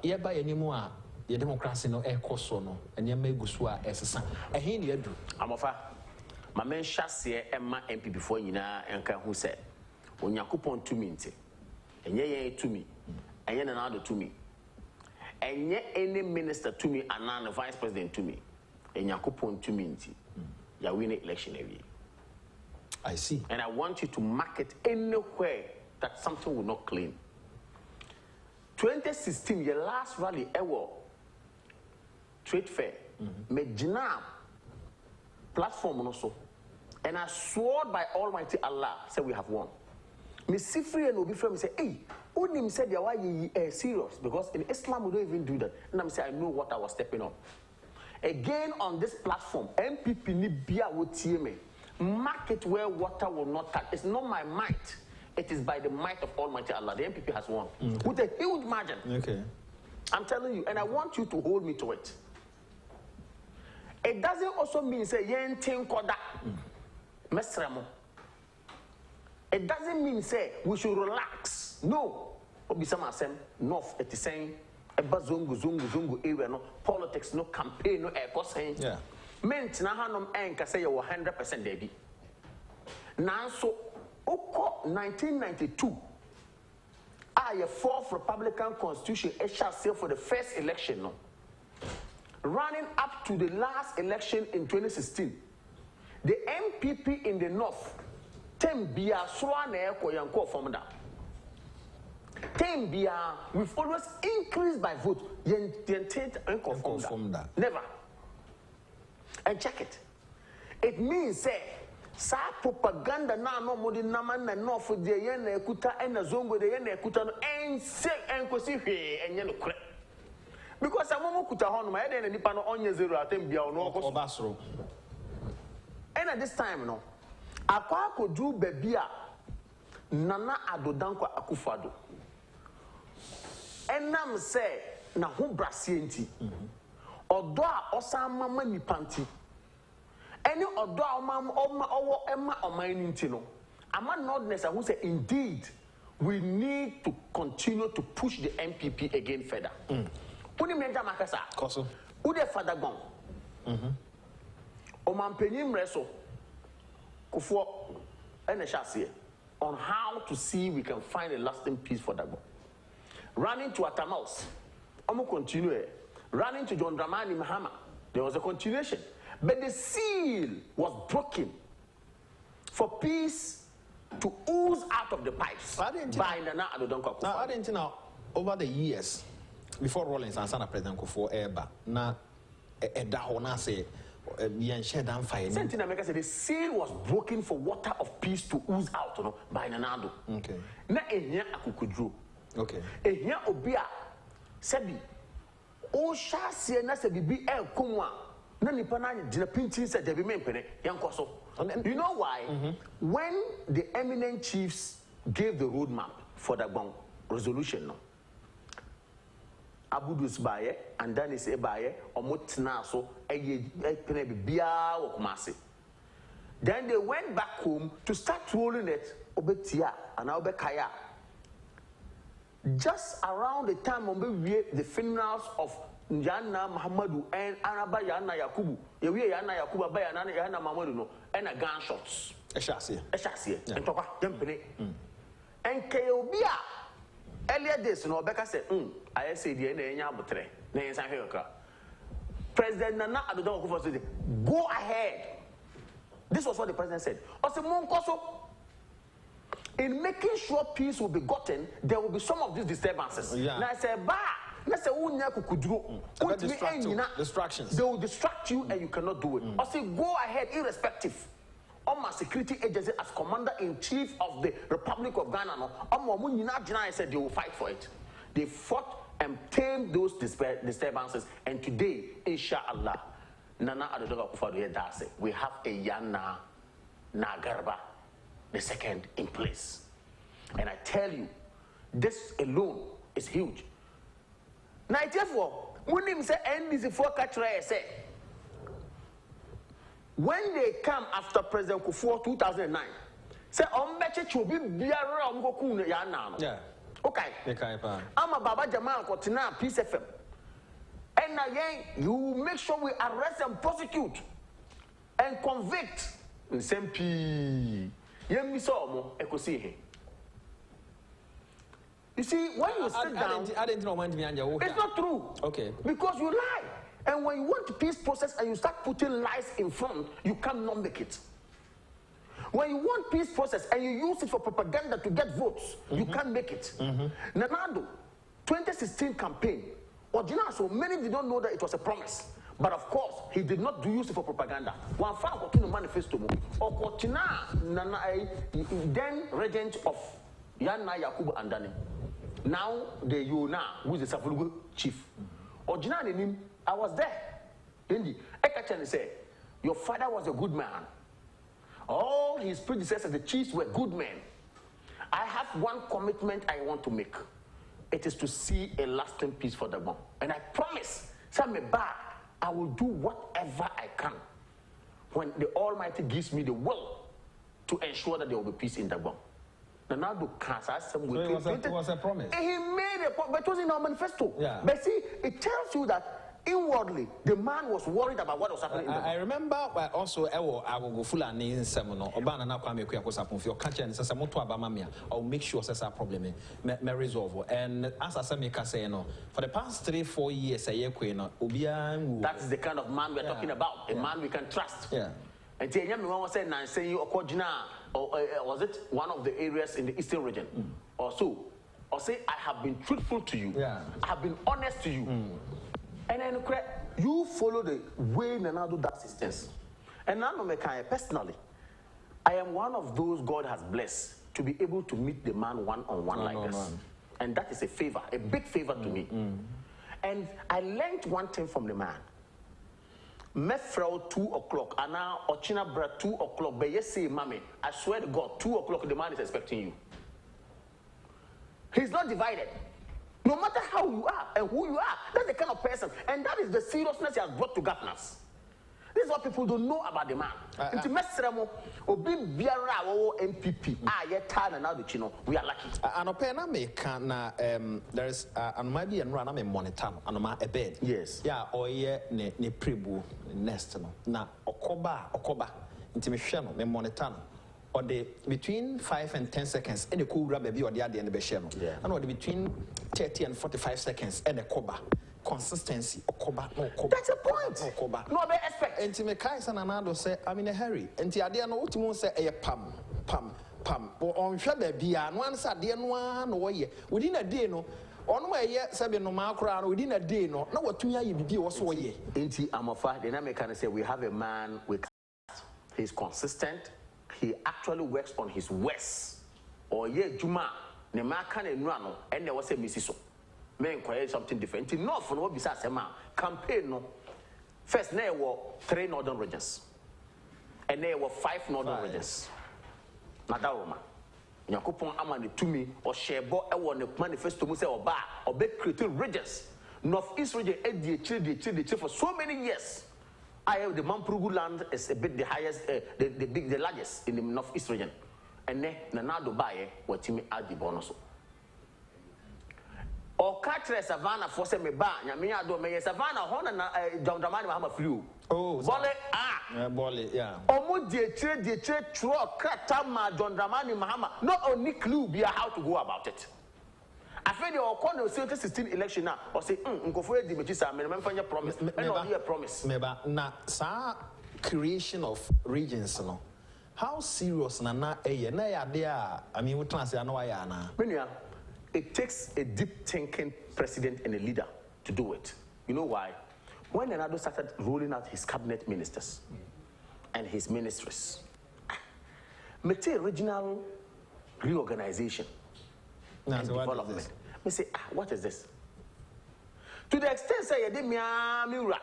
yeba anymore. The democracy no ekoso no enye megusu a esesa ehe ne adu amofa ma men hyase emma MP before nyina enka hu se onyakopon tumi nti enye ye tumi enye na ado tumi enye any minister tumi and the vice president tumi enyakopon tumi nti ya win election every. I see. And I want you to mark it anywhere that something will not claim. 2016 your last rally ever trade fair, Medjina platform also, and I swore by Almighty Allah, said we have won. Me see free and obi from me say, hey, Unim said why you serious because in Islam we don't even do that. And I'm saying I know what I was stepping on. Again on this platform, MPP ni bia wo tie me. Market where water will not touch. It's not my might. It is by the might of Almighty Allah. The MPP has won with a huge margin. Okay. I'm telling you, and I want you to hold me to it. It doesn't also mean say yentin koda mesremo. It doesn't mean say we should relax. No. Obisama sem north it is saying eba zungu area no politics no campaign no air saying. Yeah. Meant na hanom enka say you 100% debi. Nanso oko 1992 a fourth Republican Constitution shall say for the first election no. Running up to the last election in 2016, the MPP in the north, Tembia Swane Koyanko Formada. Tembia, we've always increased by vote. Never. And check it. It means say, sa propaganda na no modi naman na north de yen na ekuta en na zongo de yen na ekuta no en se en kosi hwe enye no kre. Because I'm kuta hon ma eden nipa no onye zero atem bia no obasro. And at this time no akwa akodu baby a Nana Adodankwa Akufado enam say na ho brasie nti odo a osama ma nipanti ene odo a owo ema oman nti no ama nodness who say indeed we need to continue to push the MPP again further. Uni menja makasa. Koso. Ude father gon. Omampenyim reso. Kufo ene shase on how to see we can find a lasting peace for Dagbo. Running to Atamaus. Omo continue. Running to John Dramani Mahama. There was a continuation. But the seal was broken for peace to ooze out of the pipes by Nana Adodankwa. Now, I didn't know over the years before Rollins and Sana President Kufo Eba, na Edahona say, the seal was broken for water of peace to ooze out by Nanado. Okay. Na enya akukudru. Okay. Enya obia sebi o shase na sebi bi kumwa na nipa na dina pintin se debi mempene yankoso. You know why? When the eminent chiefs gave the roadmap for the Gbon resolution no. Abudus baye and Danis ebaye omotna so bia wokumase. Then they went back home to start rolling it obetia and obekaya. Just around the time when we the funerals of Njana Muhammadu and Anaba Yana Yakubu, Yana Yakuba Bayana Yana Mamadou no and a gunshots. Eshasia. And Toka Tempene. And Keobia. Earlier days, no, Becca said, I say the Nyabutre, Nansan Hilka. President Nana Adodankwa said, go ahead. This was what the president said. In making sure peace will be gotten, there will be some of these disturbances. And I said, distractions. They will distract you and you cannot do it. I say, go ahead, irrespective. My security agency as commander-in-chief of the Republic of Ghana, I said they will fight for it. They fought and tamed those disturbances. And today, inshallah, Nana Adodankwa Akufo-Addo, we have a Yana Nagarba, the second in place. And I tell you, this alone is huge. Now, therefore, when him say NDC for Kachra say, when they come after President Kufuor 2009, say Ombeche Chobi Biara Omgoku Yana. Yeah. Okay. I'm a Baba Jamal Kotina, Peace FM. And again, you make sure we arrest and prosecute and convict. You see, when you sit down, it's not true. Okay. Because you lie. And when you want the peace process and you start putting lies in front, you cannot make it. When you want peace process and you use it for propaganda to get votes, you can't make it. Nanado, 2016 campaign, so many did not know that it was a promise. But of course, he did not use it for propaganda. One found a manifesto, or then regent of Yana Yakubu Andani. Now the Yuna, who is the Safulugu chief. Originally, I was there. Indeed, Ekachan said, your father was a good man. All his predecessors, the chiefs, were good men. I have one commitment I want to make. It is to see a lasting peace for the bomb. And I promise, I will do whatever I can when the Almighty gives me the will to ensure that there will be peace in the bomb. So it was a promise. He made a point, but it was in our manifesto. Yeah. But see, it tells you that inwardly, the man was worried about what was happening. I remember also I will go full and in Semono, Obana na kwame kuyakosa for your catcher and says Moto Abamamia. I'll make sure there's a problem may resolve. And as I say, no, for the past 3-4 years, a year queen, that's the kind of man we're talking about, a man we can trust. Yeah. And Tianyami was saying, I say you or was it one of the areas in the eastern region or so? Or say, I have been truthful to you. Yeah. I have been honest to you. And then you follow the way Nanado does assistance. And now, personally, I am one of those God has blessed to be able to meet the man one-on-one like this. And that is a favor, a big favor to me. And I learned one thing from the man. Mefrao 2 o'clock, and now Ochina Bra 2 o'clock, but yes, say, Mommy, I swear to God, 2 o'clock, the man is expecting you. He's not divided. No matter how you are and who you are, that's the kind of person. And that is the seriousness he has brought to governance. This is what people don't know about the man. MPP. We are lucky. There is maybe and run a monitor and a bed. Yes. Yeah, or ye ne prebu nest na okoba intimation me monitor. Or the between 5 and 10 seconds, any cool rubber be or the other end of the shell. And or the between 30 and 45 seconds, and a coba. Consistency, okoba, no coba. That's a point. No coba. No, they expect. And Timekais and Anado say, I'm in a hurry. And the idea no what you say a pam. Or on Shabby be and one sad dear one way. Within a day, no. On way yet, Sabian no macro, within a day, no. Not what 2 years you be also ye. Inti Amofa, the American say we have a man with he's consistent. He actually works on his worst. Or ye Juma, ne makan and run, and there was a missiso. Men create something different. Enough for what besides a man. Campaign no. First, there were 3 northern regions. And there were 5 northern regions. Nadaroma. Yakupon amani to me, or Shebo, I want to manifesto Musa or Ba, or big creative regions. Northeast region, the for so many years. I have the Mampurugu land is a bit the highest, the largest in the northeast region. And then Nanado Baye, what Timmy add the bonus. Or catch Savannah for some bar, Yamia do me Savannah, Honor, John Dramani Mahama flew. Oh, Bolle, yeah. Almost the church, truck, Kratama, John Dramani Mahama, not only clue be how to go about it. I feel your corner 2016 election now, or say, go for the Matissa, and find your promise. Never promise. Never. Na sa creation of regions, no. How serious na there? I mean, we translate no ayana. It takes a deep thinking president and a leader to do it. You know why? When Nanado started rolling out his cabinet ministers and his ministries, Mete regional reorganization and development. Me say, what is this? To the extent say, Mira,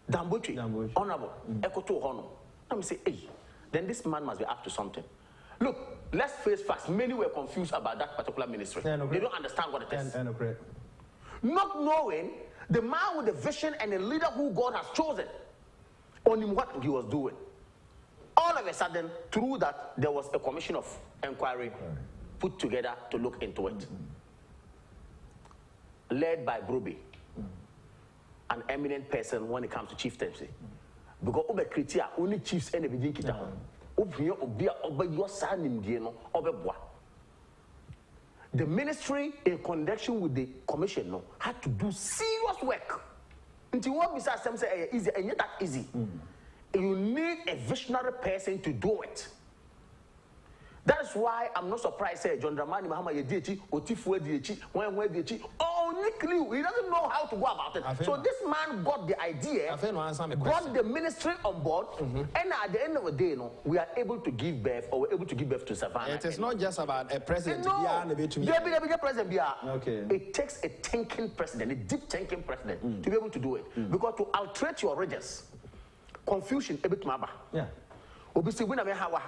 Dambuchi, honorable, Ekoto Hono. Let me say, hey, then this man must be up to something. Look, let's face facts. Many were confused about that particular ministry. They don't understand what it is. Not knowing the man with a vision and a leader who God has chosen on what he was doing. All of a sudden, through that, there was a commission of inquiry put together to look into it. Led by Broby, an eminent person when it comes to chieftaincy. Because over criteria, only chiefs and everything kita. The ministry, in conjunction with the commission, had to do serious work. Until what besides some say easy, and yet that easy. You need a visionary person to do it. That's why I'm not surprised. Say John Dramani Mahama Yedichi, Otifu Edichi, Dichi. Only clue. He doesn't know how to go about it. So this man got the idea, brought the ministry on board, and at the end of the day, we are able to give birth, or we're able to give birth to Savannah. It is not just about a president. Okay. It takes a thinking president, a deep thinking president, to be able to do it. Because to alterate your regions, confusion, a bit maba. Yeah. Obviously, we never have.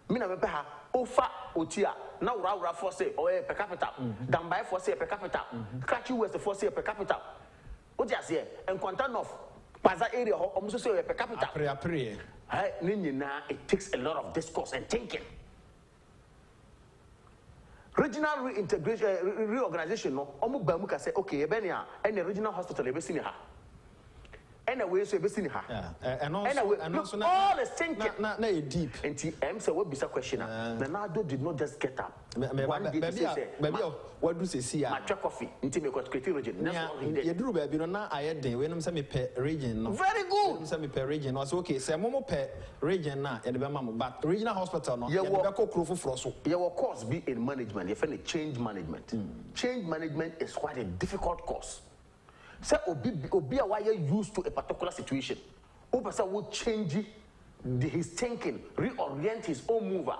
Mina mepeha ofa otia na wura for say or per capita dambai for say per capita Kachi West for say per capita what you say and content of Paza area almost say per capita it takes a lot of discourse and thinking. Regional reintegration reorganization no omu bamuka say okay ebenia and the regional hospital ebesini ha anyway, so you've and also all is thinking. Na deep. And TM said, "What be the question?" Bernardo did not just get up. One day, baby, what do you say? My check coffee. Into me got creative region. You do baby. No, I had day when I'm saying per region. Very good. Some per region. Also okay. Say momo per region na. You be mama, but regional hospital no. You be ko krofo froso. Your course be in management. You find change management. Change management is quite a difficult course. Say obi a why used to a particular situation. Person will change his thinking, reorient his own mover.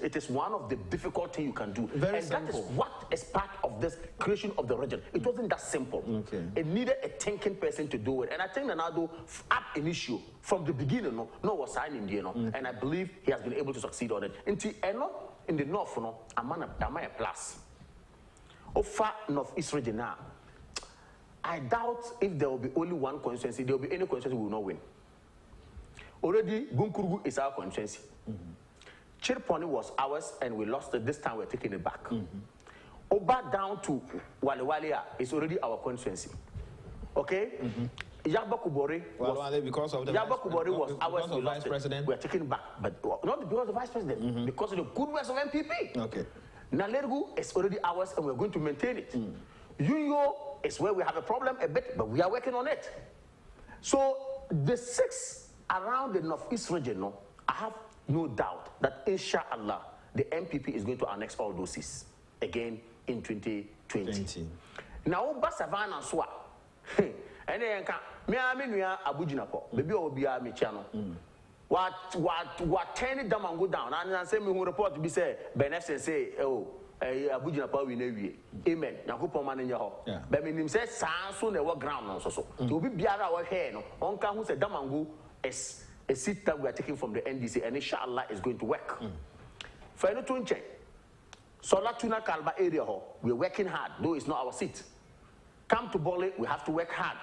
It is one of the difficult things you can do. Very and simple. That is what is part of this creation of the region. It wasn't that simple. Okay. It needed a thinking person to do it. And I think Nanado up an issue from the beginning, no was signing, and I believe he has been able to succeed on it. In the north, am I a plus? Ofa North-East region now. I doubt if there will be only one constituency, there will be any constituency we will not win. Already, Bunkurugu is our constituency. Chirponi was ours and we lost it. This time we're taking it back. Oba down to Walewalia is already our constituency. Okay? Yaba Kubori was, because of the Yaba Kubori was ours, we vice president. We're taking it back. But not because of the vice president, because of the good works of MPP. Okay. Nalergu is already ours and we're going to maintain it. Yuyo is where we have a problem a bit, but we are working on it. So the 6 around the North-East region, I have no doubt that inshallah the MPP is going to annex all those 6 again in 2020. Now, Savannah Swa, and then me Abujinapo, baby will be a channel. What 10 them and go down, and I say me who report to be say Benefit say, oh. Abujina power we never. Amen. Nyankopon man in your but me say so na work ground no so. To be biara our hair no. On can who say Damango is a seat that we are taking from the NDC and inshallah is going to work. For any to check. Solatuna Kalba area we're working hard, though it's not our seat. Come to Bole, we have to work hard.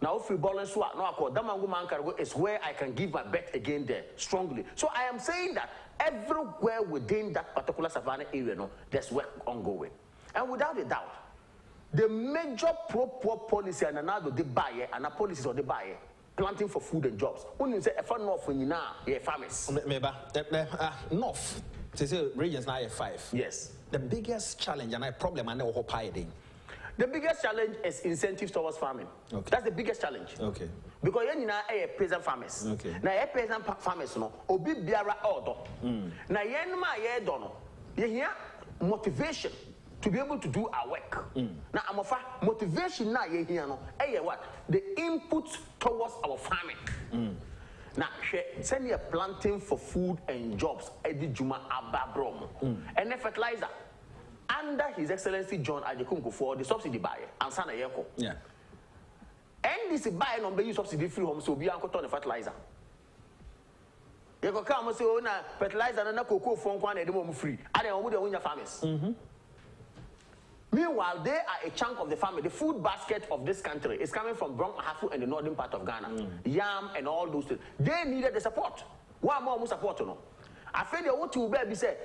Now if we ball and swat, no I call Damango Mankargo is where I can give my bet again there strongly. So I am saying that everywhere within that particular Savannah area, there's work ongoing. And without a doubt, the major pro-poor policy and another they buy and a policies or they buy planting for food and jobs. Only say if I'm not when you now, you're farmers. North, they say regions now 5. Yes. The biggest challenge and a problem and hiding. The biggest challenge is incentives towards farming. Okay. That's the biggest challenge. Okay. Because you know peasant farmers. Okay. Now peasant farmers no obi biara order. Now yenma ye do no. You hear motivation to be able to do our work. Now I'm offer motivation na ye hear no. What? The input towards our farming. Now send you planting for food and jobs. Edi Juma Ababrom. And the fertilizer. Under His Excellency John Adekunku for the subsidy buyer and Sana Yeko. Yeah. And this buyer number use subsidy free home so be uncle on the fertilizer. You can come and say, oh, na fertilizer and na cocoa phone one at the moment free. I don't know who the farmers. Meanwhile, they are a chunk of the family. The food basket of this country is coming from Bronx, Hafu, and the northern part of Ghana. Yam and all those things. They needed the support. One more support, no. I feel the what you be say,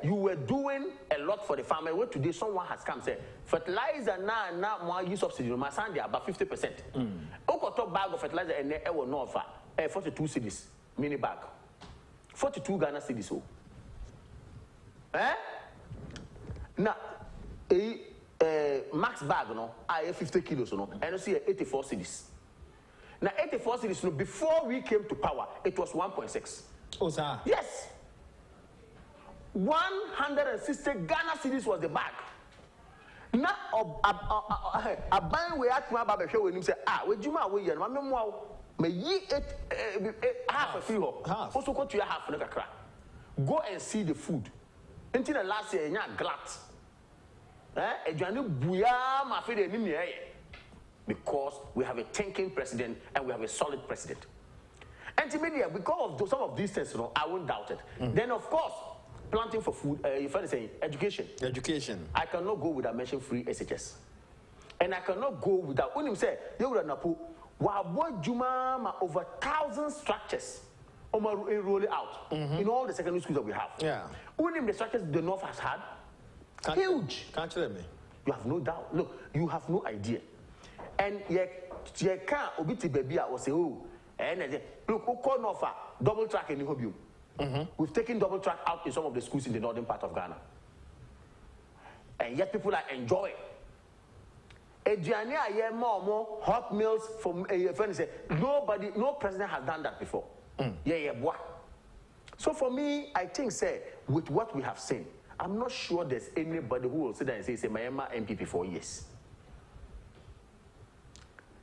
you were doing a lot for the farmer. What today someone has come say fertilizer now more use subsidy. My son they about 50%. Oko top bag of fertilizer and they will not offer 42 cedis mini bag, 42 Ghana cedis. So, now max bag no, I 50 kilos no, and you see 84 cedis. Now 84 cedis no, before we came to power, it was 1.6. Oh, sir. Yes. 160 Ghana cedis was the bag. Now, a buying we at my barber show when him say, we do my way, and my memoir may ye half a few. Also, go to your half of the crack. Go and see the food. Until the last year, you're glat. Because we have a thinking president and we have a solid president. Kencity Media, because of some of these things, I won't doubt it. Then, of course, planting for food, you find saying education. Education. I cannot go without mentioning free SHS. And I cannot go without, when you say, you would have over 1,000 structures roll out in all the secondary schools that we have. Yeah. When the structures the North has had, huge. Can't you tell me? You have no doubt. No, you have no idea. And you can't obey baby or say, oh, and look, who call North double track in the hobby. We've taken double track out in some of the schools in the northern part of Ghana. And yet people are enjoying. Adriania, more hot meals from a friend said, nobody, no president has done that before. Boy. So for me, I think, say, with what we have seen, I'm not sure there's anybody who will sit there and say, Mayama MPP for years.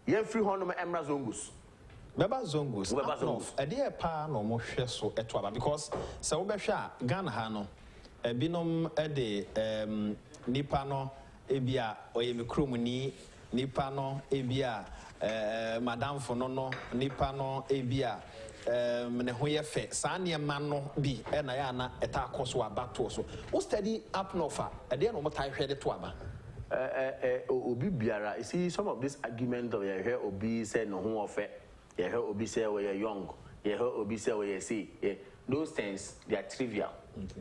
Yen free honor Emra Zongus. Beba Zongus. Beba Zongus. A dear pa no more so etwaba because so besha Ghana hano a binom ede nipano ebia oyemikromuni nipano ebia madam fonono nipano ebia ne hoye fe sa niema no bi na ya na eta koso abato so wo study up nofa e de no motai hwede to aba obi biara you see some of this argument of you hear obi say no ho ofe you hear obi say we are young you hear obi say we see those things they are trivial.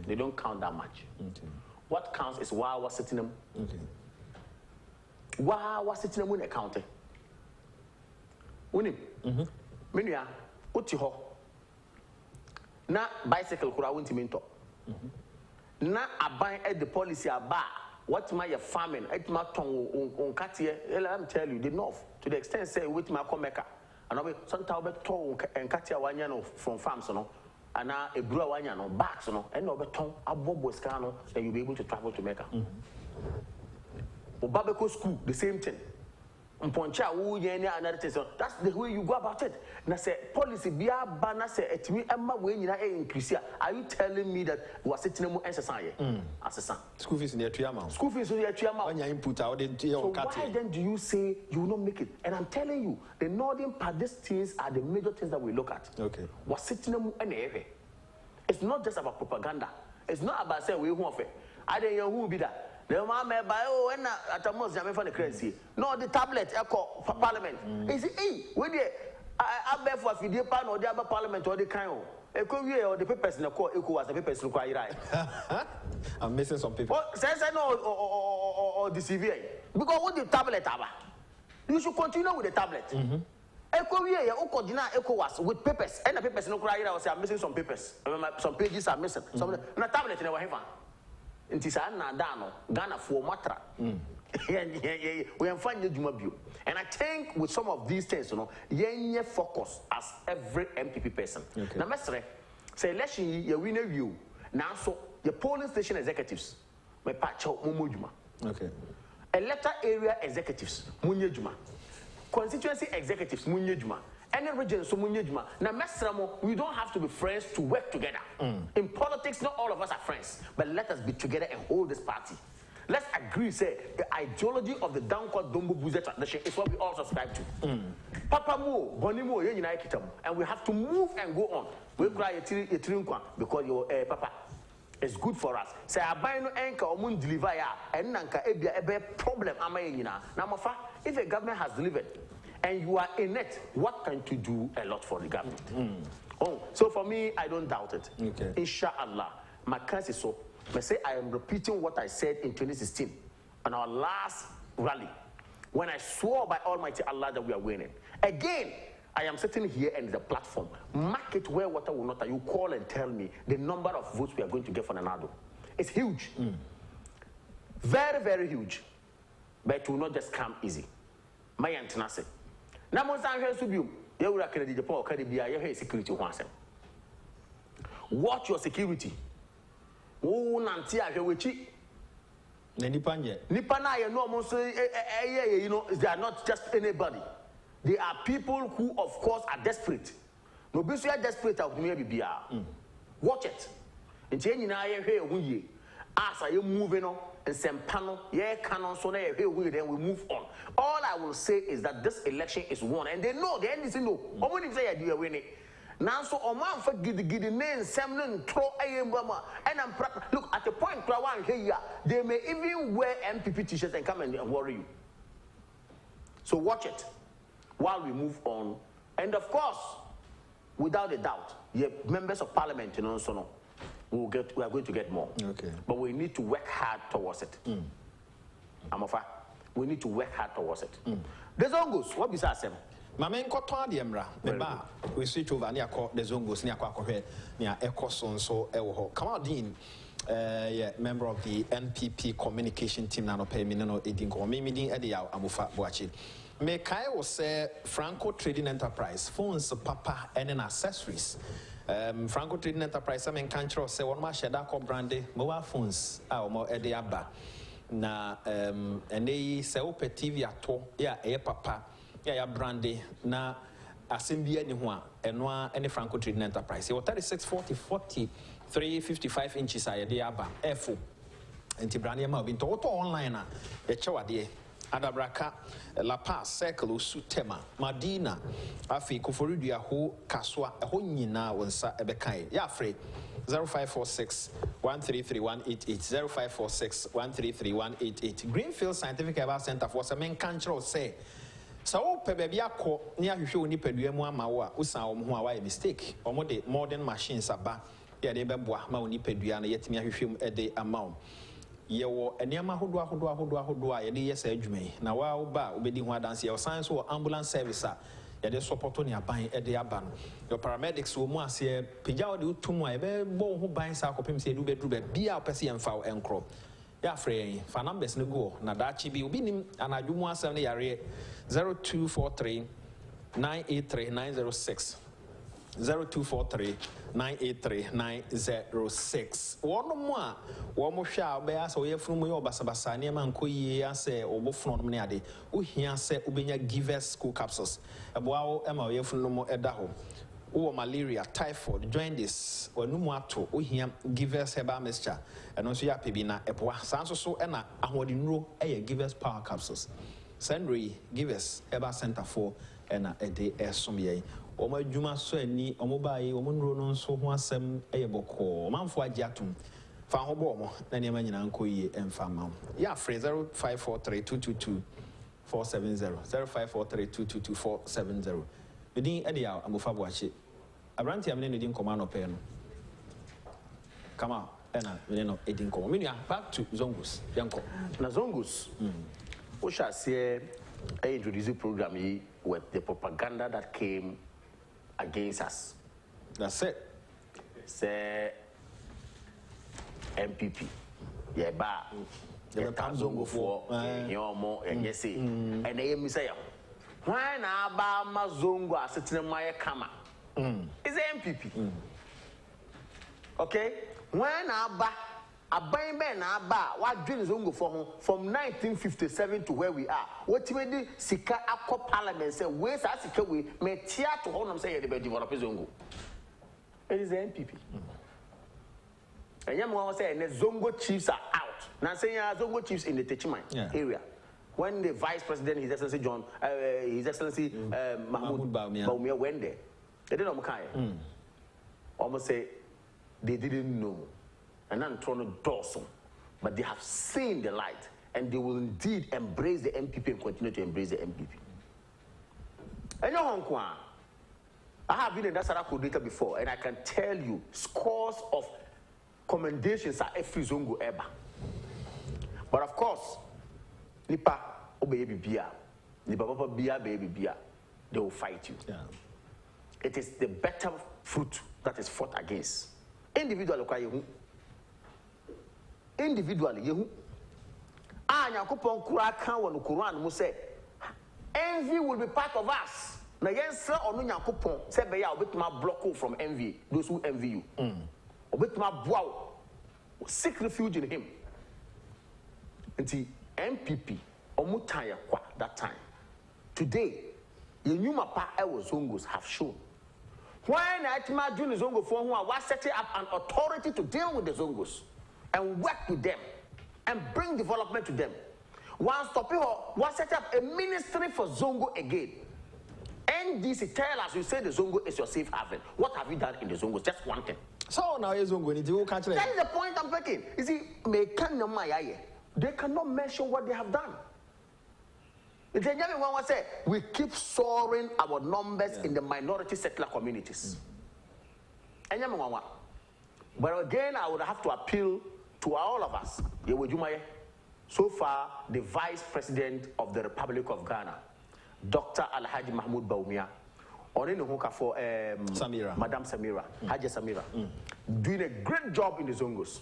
They don't count that much. What counts is why was sitting them. Why was sitting them when they counted? Winning. Media, Utiho. Na bicycle kura won't mean to. Na abide at the policy about what my farming at my tongue on Katia. I'm tell you, the north to the extent say with my comeka. And I'll be sometimes tongue and Katia Wanyano from farms, no. And now a brewer wanyano backs, no, and over tongue, a bobo scano, then you'll be able to travel to Mecca. Babako school, the same thing. Poncha, another thing. So that's the way you go about it. Now say policy be a banner say it me Emma when you increase. Are you telling me that was sitting more exercise as a son? School fees in the Triama. School fees in the Triama. When you input out the so why then do you say you will not make it? And I'm telling you, the northern part, these things are the major things that we look at. Okay. Was sitting more anyway. It's not just about propaganda. It's not about saying we want it. I don't know who will be that. The man may buy when at the most I'm from the currency. No, the tablet echo for parliament. Is it when I bet for the pan or the other parliament or the kind of or the papers in the court echo as the papers require right. I'm missing some people. Says I know or the CVA. Because what the tablet are, you should continue with the tablet. Echo was with papers and the papers no cry. I say I'm missing some papers. Some pages are missing. Some na tablet in our heaven. Intisa na dano Ghana for matra. We are finding Jumabio. And I think with some of these things, you focus as every MPP person. Now, Mestre, say election you win a view. Now, so your polling station executives, my patch out Mumujuma. Okay. Electoral area executives, Munyejuma. Constituency executives, Munyejuma. Any region, so Munyejuma. Now, Mesramo, we don't have to be friends to work together. In politics, not all of us are friends, but let us be together and hold this party. Let's agree, say, the ideology of the down-court Dombo Buze tradition is what we all subscribe to. Papa Mo, Bonimo, and we have to move and go on. We cry a trinkwa because your Papa. It's good for us. Say, I buy no anchor or moon deliver and nanka ebia ebe problem am I now. Now, if a government has delivered, and you are in it, what can you do? A lot for the government. Oh, so for me, I don't doubt it. Okay. Inshallah, my case is so. I say I am repeating what I said in 2016 on our last rally, when I swore by Almighty Allah that we are winning. Again, I am sitting here and the platform. Market where water will not. You call and tell me the number of votes we are going to get for Nanado. It's huge. Very, very huge. But it will not just come easy. My antenna. Now, security. Watch your security. Oh, Nanti, I you know, they are not just anybody. They are people who, of course, are desperate. No, be so desperate out maybe. Watch it. In changing as I am moving on and some panel, canon, so then we move on. All I will say is that this election is won, and they know, the NDC know. Only say I do win it. Now, so Oman for the name, Samlin, throw and I'm look at the point here, they may even wear MPP t-shirts and come and worry you. So watch it while we move on. And of course, without a doubt, members of parliament, you know, so no. We are going to get more. Okay. But we need to work hard towards it. We need to work hard towards it. The Zongos, what besides them? Mama nkoto de mra meba we switch over na yakọ the Zongos na yakọ akọhwe na ekoso nso ewo ho. Kamal Deen member of the NPP communication team na no pay me no edin ko me din ede ya amofa boachi. Me kai wo say Franco Trading Enterprise phones papa and accessories. Franco Trading Enterprise, I mean, control say one más sheda ko brande mobile phones mo ede aba na ene se ope TV ato ya papa ya brande na assembly ni ho a eno a ene Franco Trading Enterprise. You 36 40 43 55 inches a de aba efo enti brande ma obi to online a ye chewade Adabraka, La Paz, Circle, Sutema, Madina, Afi, Koforidia, Ho, Kaswa, Honina, Wansa, Ebekai, Yafre, 0546 133 188, 0546 133 188. Greenfield Scientific Herbal Center for Semen Control say, so Pebebiako, near you show Nipeduema Mawa, Usa, Mwa, mistake, or modern machines aba, Yadebabwa, Mauni Peduana, yet me him a day amount. Yewo eniama hodwa yede yesa adwuma na wa oba obedi ho adanse ye science or ambulance service yede support ni aban ede aba no your paramedics wo mu ase pija wo de utum a ebe bo ho ban sa akopem se edu bedru be bia opese yemfa enkro ya free fa numbers ne go na daachi bi obi nim anadwo mu asem ne yare 0243 983 906 0243 983 906. One more, one more shall be as we from your Basabasania man Koye, say, or Bofron Mnade, who here say Ubina Givers school capsules. A bow Emma from no more Edaho. Or malaria, typhoid, jaundice, or Numuato, who here Givers Heba Mescha, and also Yapibina, Epoa, Sanso so and a Hodinro, a Givers power capsules. Sandry, Givers Heba Center for and a day as some Oma Juma so ni omobai omunro no so ho asem eyeboko manfo agiatum fa ho bo na ne manyina nkoyi emfa ma ya free 0543 470 0543 470 bidin ede ya amofa boache abranti amene no din koma no pe no Kamal ena me no edin koma menua back to Zongos yanko na Zongos we shall see a introduce program with the propaganda that came against us. That's it. Say MPP. Yeah, ba. The Zongo for Yomo and Yesi. And they say, why na ba Mazongo as it's in my kama? Is MPP. Okay? When Abba a baby na ba what dream Zongo for from 1957 to where we are. What we did Sika Akko Parliament say where's Sika we may tear to home say the develop Zongo. It is the MPP. And Yamu say the Zongo chiefs are out. Now saying Zongo chiefs in the Techimai area. When the Vice President, His Excellency His Excellency Mahmoud Baumia went there, they didn't know almost say they didn't know. And not trying to Dawson, but they have seen the light and they will indeed embrace the MPP and continue to embrace the MPP. I have been in that Sarah coordinator before, and I can tell you scores of commendations are every zongo ever. But of course, nipa baby bia, nipa papa bia baby bia, they will fight you. Yeah. It is the better fruit that is fought against. Individually, yehu. Nyankopɔn kura kan wɔ no Quran mu sɛ envy will be part of us. Na yɛnsrɛ ɔno Nyankopɔn sɛ bɛyɛ a obetuma block you from envy, those who envy you. Obetuma boa wo. Seek refuge in him. Nti MPP ɔmo tan yɛ kwa that time. Today, yenyuma pa ɛwɔ Zongos have shown. When Atima June Zongo for who was setting up an authority to deal with the Zongos and work with them and bring development to them. One stopping was set up a ministry for Zongo again. NDC tell us, you say the Zongo is your safe haven. What have you done in the Zongos? Just one thing. So now you're Zongo, that is the point I'm making. You see, they cannot mention what they have done. We keep soaring our numbers in the minority settler communities. But again, I would have to appeal to all of us. So far, the Vice President of the Republic of Ghana, Dr. Alhaji Mahmoud Baumia, for Samira. Madam Samira, Haji Samira, doing a great job in the Zongos.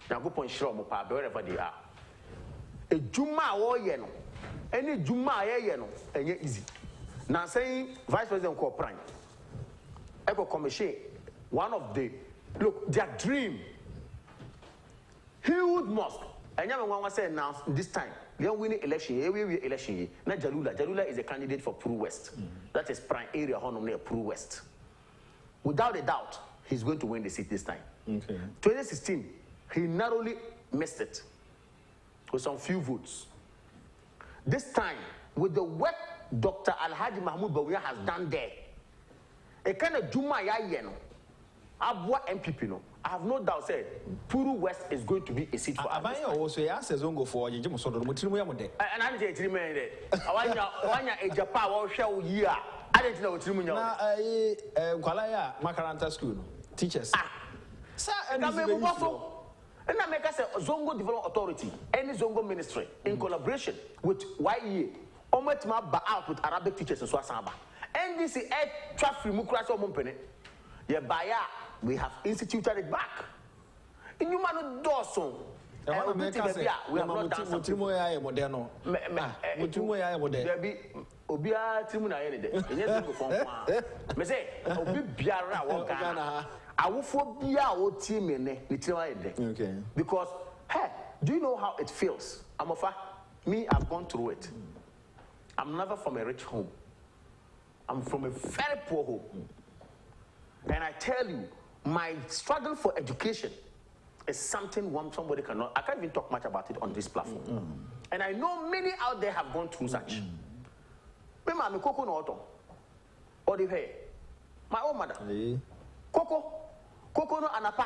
Now go point wherever they are. A Juma or Yeno. Any Juma no, easy. Now saying Vice President called Prime. Echo Commission, one of the their dream. Huge mosque. And you say now this time, they are winning election. Election. Not Jalula. Jalula is a candidate for Pru West. That is prime area near Pru West. Without a doubt, he's going to win the seat this time. Okay. 2016, he narrowly missed it with some few votes. This time, with the work Dr. Alhaji Mahmoud Bawumia has done there, a kind of Juma Yayeno, Abwa MPP, no, I have no doubt said Puru West is going to be a seat for us. I also asked Zongo for you, Jim Soto, Mutimuyamode. And I'm saying, I want a Japan show year. I didn't know what you mean. Kualaya Makaranta School teachers. Sir, and I make us a Zongo Development Authority, any Zongo ministry, in collaboration with YE, Ometma out with Arabic teachers in Swasamba. NDC air traffic Mukraso Mumpene. We have instituted it back. In human Dawson. We have not done something. There be Obia Timuna. Me say, Obi Biara Wagana. I will phobia our team in okay. Because, hey, do you know how it feels? Me, I've gone through it. I'm never from a rich home. I'm from a very poor home. And I tell you, my struggle for education is something somebody cannot. I can't even talk much about it on this platform. And I know many out there have gone through such. I'm a Coco no or the hair. My own mother. Coco no anapa.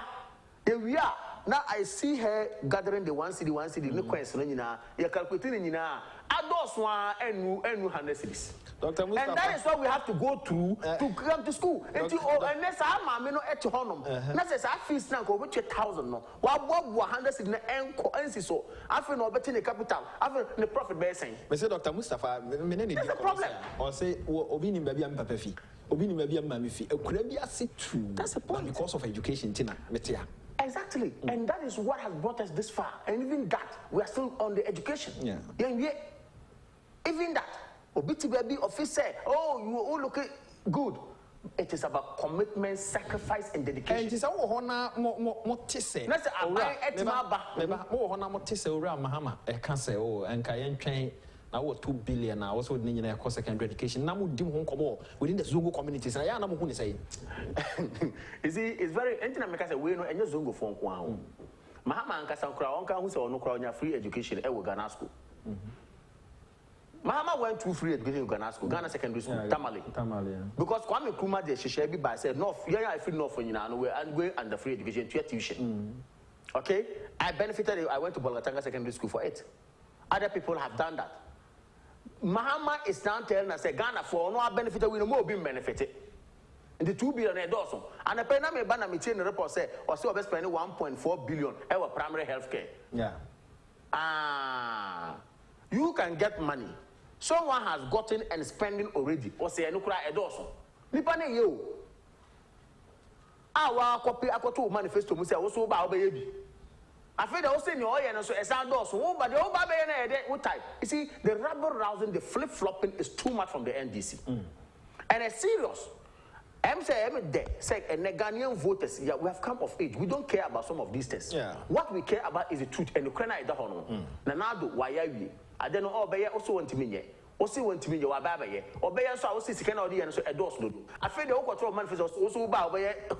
We are now. I see her gathering the one city. No question. You're calculating. Adults want and 100 cities. Dr. Mustafa. And that is what we have to go through to come to school. And unless I'm at home, that's a fees now go with 1,000. No, what 100 cities and so I feel no better in the capital. I feel the profit by saying. But say Dr. Mustafa, that's the problem. Or say Obini baby and Papafi. Obini baby and Mamifi. That's the point. Because of education, Tina. Exactly. And that is what has brought us this far. And even that, we are still on the education. Yeah. Even that, Obiti baby officer, oh, you all look good. It is about commitment, sacrifice, and dedication. And it is our honor, Motisse. That's a Mahama, a cancer, and Kayan train. Now 2 billion now also in a secondary education. Now we do home within the Zongo communities. I am not say. You see, it's very anything make us a way no any Zongo phone kwa. Mahama anka san kra onka hu se ono kra onya free education e wo Ghana school. Mahama went through free education in Ghana school, Ghana secondary school, Tamale. Tamale. Because Kwame Nkrumah de sheshe bi by said no, yeah, I feel no for you now. We are going under free education to tuition. Okay? I benefited. I went to Bolgatanga secondary school for it. Other people have done that. Mahama is now telling us, Ghana for no benefit, we no more being benefited. And the 2 billion also. And a penna me banner me the report say, or so best spending 1.4 billion our primary health care. Yeah. You can get money. Someone has gotten and spending already. Or say, no cry a dorsum. Nipane you. Our copy, I got to manifesto, Musa, also about baby. I feel the also in your and so as I do so, but the old baby what type. You see, the rabble rousing, the flip flopping is too much from the NDC. And it's serious. I'm saying, say, and the Ghanaian voters, yeah, we have come of age. We don't care about some of these things. Yeah. What we care about is the truth. And Ukraine is the honor. Nanado, why are we? I don't know, obey also want to mean. Also want to mean your baby. Obey us, I will see second audience so endorse. I feel the whole control manifest also about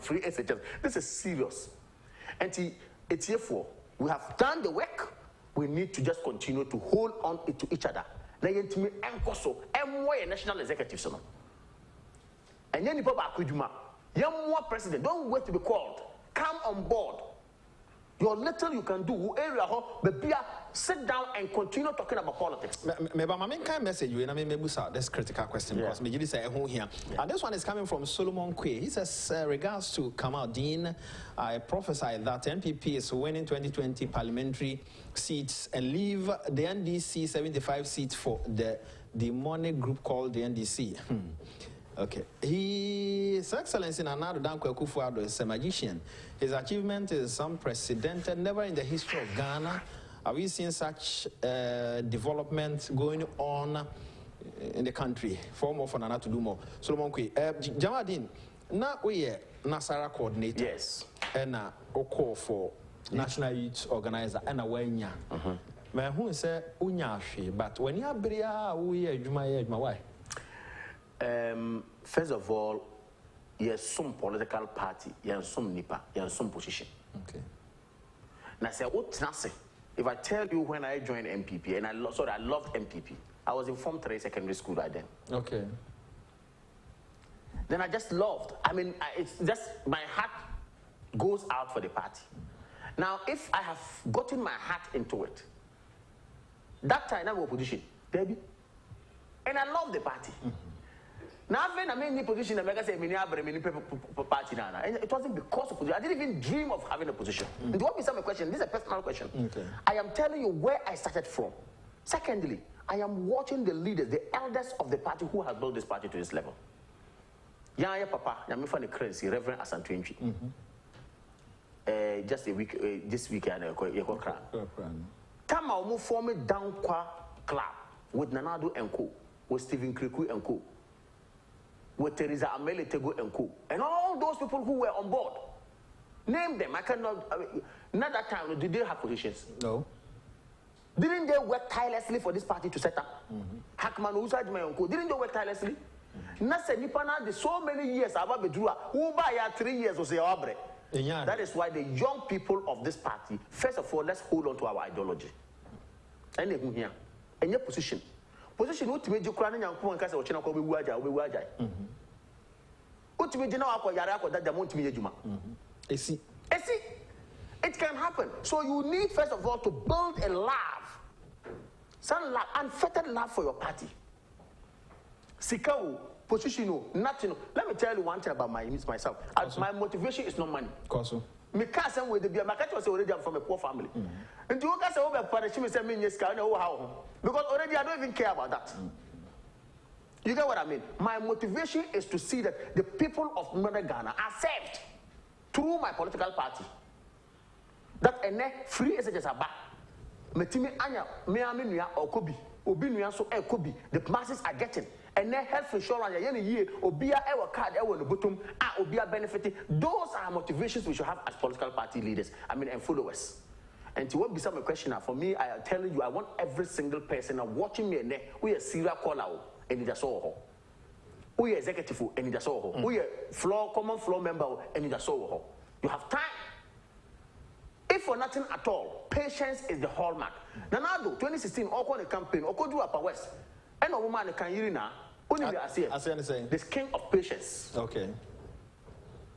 free SHS. This is serious. And it's here for. We have done the work. We need to just continue to hold on to each other. Now, you to me, national executives. And then people back with you, more president. Don't wait to be called. Come on board. Your little you can do, area but sit down and continue talking about politics. Maybe my main kind message you and I mean maybe this critical question because maybe this is here. And this one is coming from Solomon Kwe. He says regards to Kamal Deen, I prophesy that NPP is winning 2020 parliamentary seats and leave the NDC 75 seats for the demonic group called the NDC. Okay. His Excellency Nana Dankwa Akufo-Addo is a magician. His achievement is unprecedented. Never in the history of Ghana have we seen such development going on in the country. For more for Nana to do more. Solomon Kwe. Jamadin, now we are Nasara coordinator. Yes. And a call for National Youth Organizer and a Wenya. Who say Unyashi, but when you are Bria, we are why? First of all, there's some political party, there's some NIPA, there's some position. Okay. Now, say, if I tell you when I joined MPP, and I loved MPP, I was in Form 3 secondary school by then. Okay. Then I just loved. I mean, it's just my heart goes out for the party. Now, if I have gotten my heart into it, that time I'm in opposition, baby, and I love the party. Now, when I'm in the position, I'm going to say, party. And it wasn't because of position. I didn't even dream of having a position. And what is my question? This is a personal question. Okay. I am telling you where I started from. Secondly, I am watching the leaders, the elders of the party who have built this party to this level. Yaya Papa, Yamifa Crazy, Reverend Asantwenchi. Just a week, this weekend, Tama Omu formed Down Kwa Club with Nanado and Co, with Stephen Kriku and Co, with Teresa Amele Tego and Co, and all those people who were on board. Name them. I cannot. Not that time. Did they have positions? No. Didn't they work tirelessly for this party to set up? Hackman Usajma and Co. Didn't they work tirelessly? Nasa Nipana, the so many years about Bedrua, who by 3 years was the Abre. That is why the young people of this party, first of all, let's hold on to our ideology. And here, in your position. Position what made you cry and young case or China will be wajai. What made you know that the Mont Juma? See, it can happen. So you need, first of all, to build a love, some love, unfettered love for your party. Sikao, position, nothing. Let me tell you one thing about myself. My motivation is not money. Me can't with the my was already from a poor family. And you can't say over punishment say me because already I don't even care about that. You get what I mean? My motivation is to see that the people of Northern Ghana are saved through my political party. That a free SHS are back. Metimi anya me aminua okobi obi nua so ekobi the masses are getting. And then health insurance, obia ewa card ewa no bottom, obia benefiting. Those are motivations we should have as political party leaders. I mean, and followers. And to what be some question for me, I am telling you, I want every single person watching me and we are serial caller and it is so. We are executive and it is so. We are common floor member and it is so. You have time. If for nothing at all, patience is the hallmark. Nanado 2016, Oko the campaign, Oko do Upper West. And a woman can hear now. This king of patience. Okay.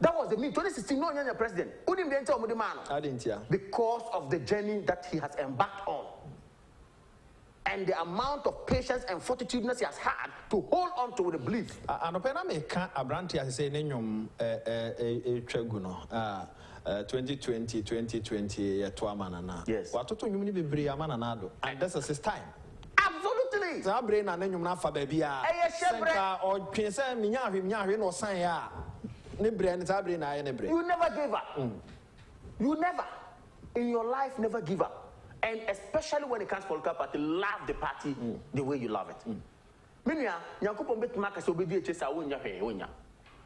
That was the me. 2016, no young president. Who didn't enter the man? I didn't, yeah. Because of the journey that he has embarked on. and the amount of patience and fortitudeness he has had to hold on to the belief. Anopena me can abranti as say nenyom no 2020 to amana. Yes. Watoto nyum ni bebre amana na do. And this is his time. Absolutely. Sa brain na nenyum na fa baby a. Senka o twen say minya no san ya. Ne bre ne sa brain na ye ne bre. You never give up. You never in your life never give up. And especially when it comes to political party, love the party the way you love it. Minya, Yankupon bet Marcus obedi chesa wonya wonya.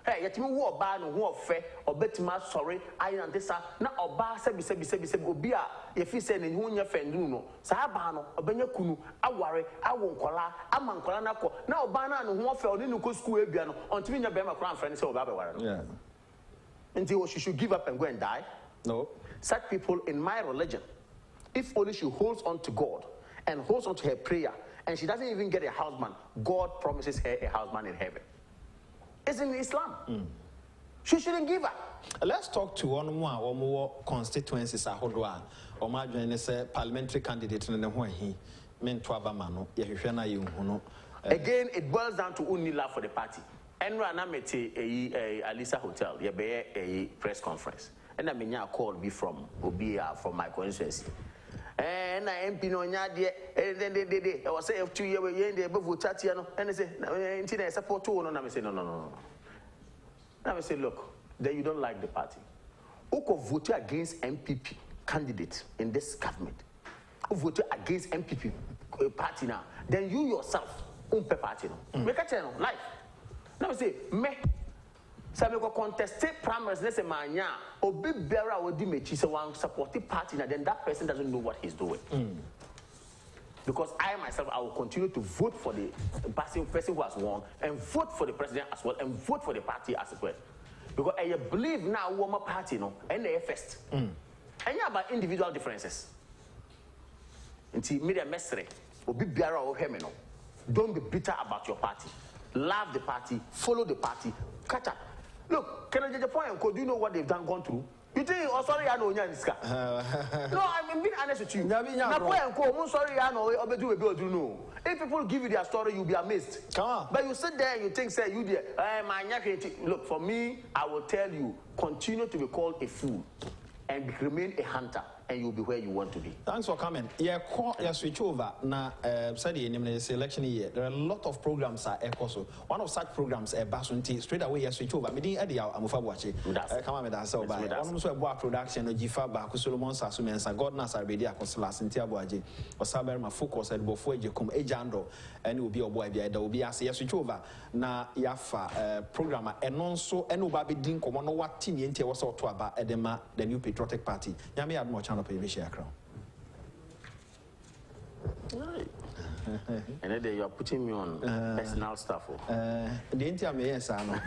Hey, yet me wo ba no ho ofe, obetima sorry, ayan desa na oba sebi obi a ye fi se ne ho nya fendu no. Sa ba no obenya kunu aware awo nkola ama nkola na ko. Na oba na no ho ofe oni no ko school ebia no. Ontimi nya be ma kran friend say oba be ware no. Yeah. Until she should give up and go and die. No. Such people in my religion, if only she holds on to God and holds on to her prayer, and she doesn't even get a husband, God promises her a husband in heaven. It's in Islam. She shouldn't give up. Let's talk to one more constituencies ahodoa. Oma join say parliamentary candidate ne ho ahi. Men to abama no ye hwehwe na ye hu no. Again, it boils down to only love for the party. Enra na mete Alisa Hotel, ye be a press conference. And I mean, I call me from Obia from my constituency. And I MP no nya de then they I was say if 2 years we end the vote no and they say I support to no na say no. Now I say look, then you don't like the party. Who could vote against MPP candidate in this government? Who vote against MPP party now? Then you yourself umpe party no. Make a channel life. Now I say me Sabe ko contested primaries let's say manya obi biara odi mechi say one supportive party na then that person doesn't know what he's doing. Because I myself I will continue to vote for the person who has won and vote for the president as well and vote for the party as well. Because I believe now woman party no and they first. And yeah about individual differences. Until media mestre obi biara o heme no. Don't be bitter about your party. Love the party, follow the party, catch up. Look, can I get the point? Do you know what they've gone through? You think, oh, sorry, I know you're No, I'm being honest with you. Sorry, I know. If people give you their story, you'll be amazed. Come on. But you sit there and you think, say, you there. Look, for me, I will tell you, continue to be called a fool and remain a hunter, and you'll be where you want to be. Thanks for coming. Yeah, switch over. Now, election year, there are a lot of programs are so one of such programs Basunti straight away switch over. Me din edi amufa boache. Come on, me da so by. One so boa production no jifa ba ku Solomon Sasumensa God na sabedi akosla sentia boaje. Osaber ma focus e bofo eje kom ejando ene obi obo bia da obi ase switch over na yafa program eno so ene oba be din komo no wati ne ntia wo so to aba edema the new patriotic party. Nyame admo channel pay me share crown. And then you are putting me on personal stuff. The entire me yes, I know.